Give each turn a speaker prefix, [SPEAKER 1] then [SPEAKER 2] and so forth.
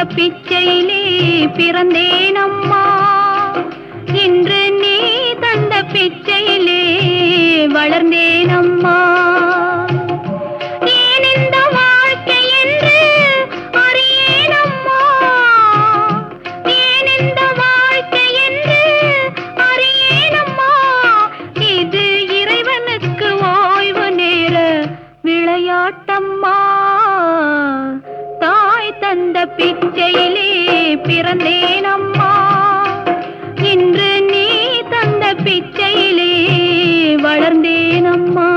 [SPEAKER 1] பிச்சையிலே பிறந்தேனம்மா. இன்று நீ தந்த பிச்சையிலே வளர்ந்தேனம்மா. ஏன் இந்த வாழ்க்கை என்று அறியேனம்மா. ஏன் இந்த வாழ்க்கை என்று அறியேனம்மா. இது இறைவனுக்கு ஓய்வு நேர விளையாட்டம்மா. தாய் தந்த பிச்சையிலே பிறந்தேனம்மா. இன்று நீ தந்த பிச்சையிலே வளர்ந்தேனம்மா.